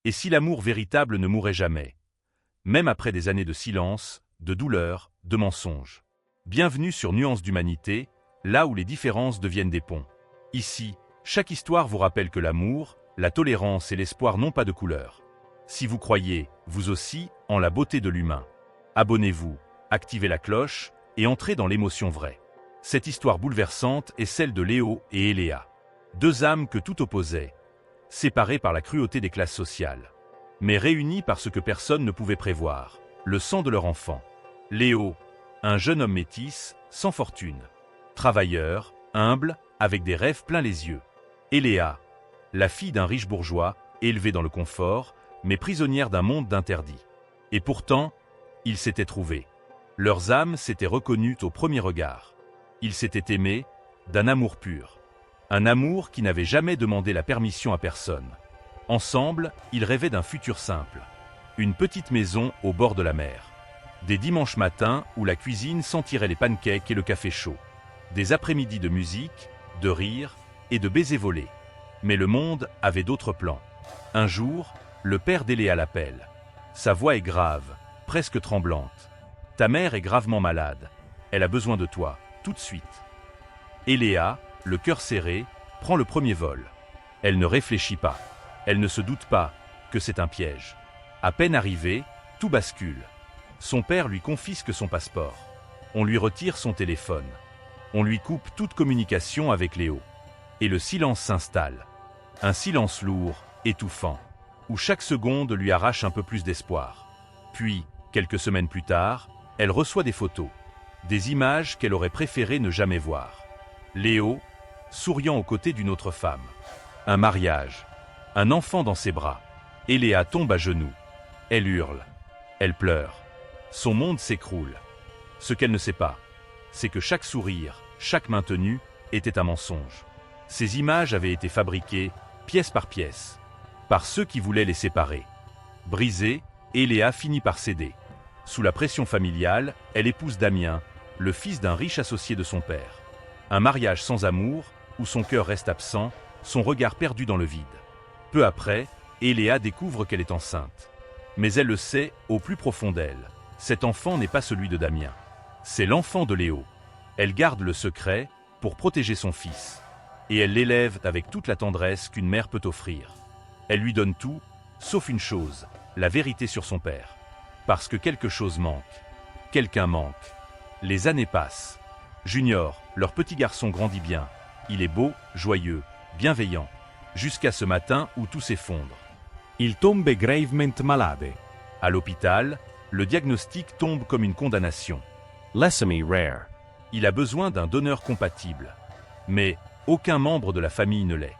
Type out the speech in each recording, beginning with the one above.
Et si l'amour véritable ne mourait jamais, même après des années de silence, de douleur, de mensonges. Bienvenue sur Nuances d'humanité, là où les différences deviennent des ponts. Ici, chaque histoire vous rappelle que l'amour, la tolérance et l'espoir n'ont pas de couleur. Si vous croyez, vous aussi, en la beauté de l'humain, abonnez-vous, activez la cloche et entrez dans l'émotion vraie. Cette histoire bouleversante est celle de Léo et Eléa. Deux âmes que tout opposait, séparées par la cruauté des classes sociales, mais réunies par ce que personne ne pouvait prévoir, le sang de leur enfant. Léo, un jeune homme métis, sans fortune, travailleur, humble, avec des rêves plein les yeux. Eléa, la fille d'un riche bourgeois, élevée dans le confort, mais prisonnière d'un monde d'interdits. Et pourtant, ils s'étaient trouvés. Leurs âmes s'étaient reconnues au premier regard. Ils s'étaient aimés, d'un amour pur. Un amour qui n'avait jamais demandé la permission à personne. Ensemble, ils rêvaient d'un futur simple. Une petite maison au bord de la mer. Des dimanches matins où la cuisine sentirait les pancakes et le café chaud. Des après-midi de musique, de rire et de baisers volés. Mais le monde avait d'autres plans. Un jour, le père d'Eléa l'appelle. Sa voix est grave, presque tremblante. Ta mère est gravement malade. Elle a besoin de toi, tout de suite. Eléa, le cœur serré, prend le premier vol. Elle ne réfléchit pas. Elle ne se doute pas que c'est un piège. À peine arrivée, tout bascule. Son père lui confisque son passeport. On lui retire son téléphone. On lui coupe toute communication avec Léo. Et le silence s'installe. Un silence lourd, étouffant, où chaque seconde lui arrache un peu plus d'espoir. Puis, quelques semaines plus tard, elle reçoit des photos, des images qu'elle aurait préféré ne jamais voir. Léo, souriant aux côtés d'une autre femme. Un mariage, un enfant dans ses bras. Eléa tombe à genoux. Elle hurle, elle pleure. Son monde s'écroule. Ce qu'elle ne sait pas, c'est que chaque sourire, chaque main tenue, était un mensonge. Ces images avaient été fabriquées, pièce par pièce, par ceux qui voulaient les séparer. Brisée, Eléa finit par céder. Sous la pression familiale, elle épouse Damien, le fils d'un riche associé de son père. Un mariage sans amour, où son cœur reste absent, son regard perdu dans le vide. Peu après, Eléa découvre qu'elle est enceinte. Mais elle le sait, au plus profond d'elle. Cet enfant n'est pas celui de Damien. C'est l'enfant de Léo. Elle garde le secret pour protéger son fils. Et elle l'élève avec toute la tendresse qu'une mère peut offrir. Elle lui donne tout, sauf une chose, la vérité sur son père. Parce que quelque chose manque. Quelqu'un manque. Les années passent. Junior, leur petit garçon grandit bien. Il est beau, joyeux, bienveillant. Jusqu'à ce matin où tout s'effondre. Il tombe gravement malade. À l'hôpital, le diagnostic tombe comme une condamnation. Leucémie rare. Il a besoin d'un donneur compatible. Mais aucun membre de la famille ne l'est.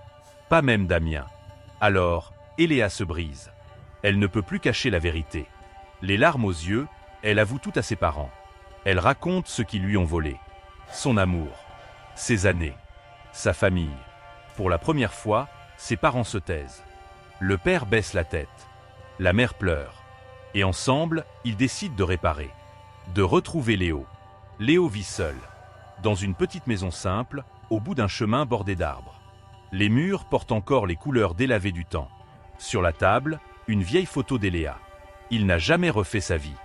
Pas même Damien. Alors, Eléa se brise. Elle ne peut plus cacher la vérité. Les larmes aux yeux, elle avoue tout à ses parents. Elle raconte ce qu'ils lui ont volé. Son amour. Ses années. Sa famille. Pour la première fois, ses parents se taisent. Le père baisse la tête. La mère pleure. Et ensemble, ils décident de réparer. De retrouver Léo. Léo vit seul. Dans une petite maison simple, au bout d'un chemin bordé d'arbres. Les murs portent encore les couleurs délavées du temps. Sur la table, une vieille photo d'Eléa. Il n'a jamais refait sa vie.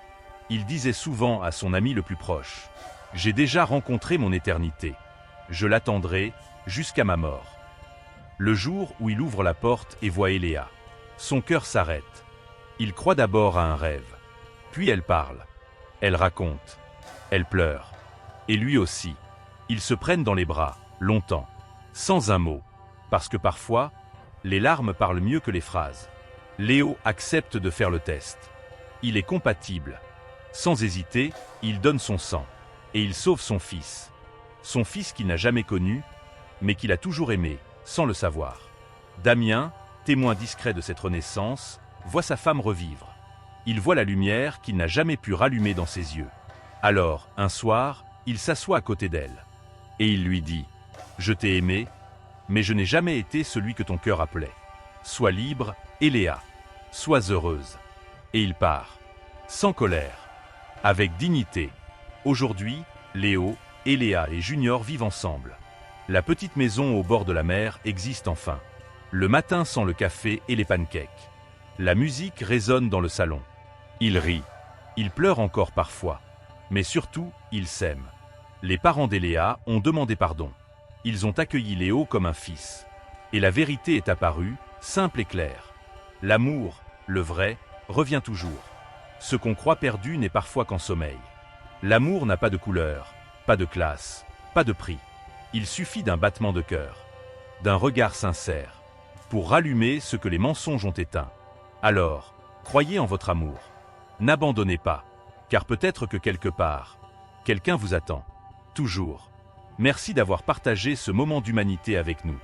Il disait souvent à son ami le plus proche « J'ai déjà rencontré mon éternité. Je l'attendrai jusqu'à ma mort. » Le jour où il ouvre la porte et voit Eléa, son cœur s'arrête. Il croit d'abord à un rêve. Puis elle parle. Elle raconte. Elle pleure. Et lui aussi. Ils se prennent dans les bras, longtemps, sans un mot. Parce que parfois, les larmes parlent mieux que les phrases. Léo accepte de faire le test. Il est compatible. Sans hésiter, il donne son sang. Et il sauve son fils. Son fils qu'il n'a jamais connu, mais qu'il a toujours aimé, sans le savoir. Damien, témoin discret de cette renaissance, voit sa femme revivre. Il voit la lumière qu'il n'a jamais pu rallumer dans ses yeux. Alors, un soir, il s'assoit à côté d'elle. Et il lui dit « Je t'ai aimé, mais je n'ai jamais été celui que ton cœur appelait. Sois libre, Eléa. Sois heureuse. » Et il part. Sans colère. Avec dignité. Aujourd'hui, Léo, Eléa et Junior vivent ensemble. La petite maison au bord de la mer existe enfin. Le matin sent le café et les pancakes. La musique résonne dans le salon. Ils rient. Ils pleurent encore parfois. Mais surtout, ils s'aiment. Les parents d'Eléa ont demandé pardon. Ils ont accueilli Léo comme un fils. Et la vérité est apparue, simple et claire. L'amour, le vrai, revient toujours. Ce qu'on croit perdu n'est parfois qu'en sommeil. L'amour n'a pas de couleur, pas de classe, pas de prix. Il suffit d'un battement de cœur, d'un regard sincère, pour rallumer ce que les mensonges ont éteint. Alors, croyez en votre amour. N'abandonnez pas, car peut-être que quelque part, quelqu'un vous attend. Toujours. Merci d'avoir partagé ce moment d'humanité avec nous.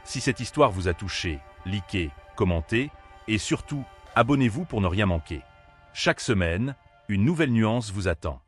Si cette histoire vous a touché, likez, commentez, et surtout, abonnez-vous pour ne rien manquer. Chaque semaine, une nouvelle nuance vous attend.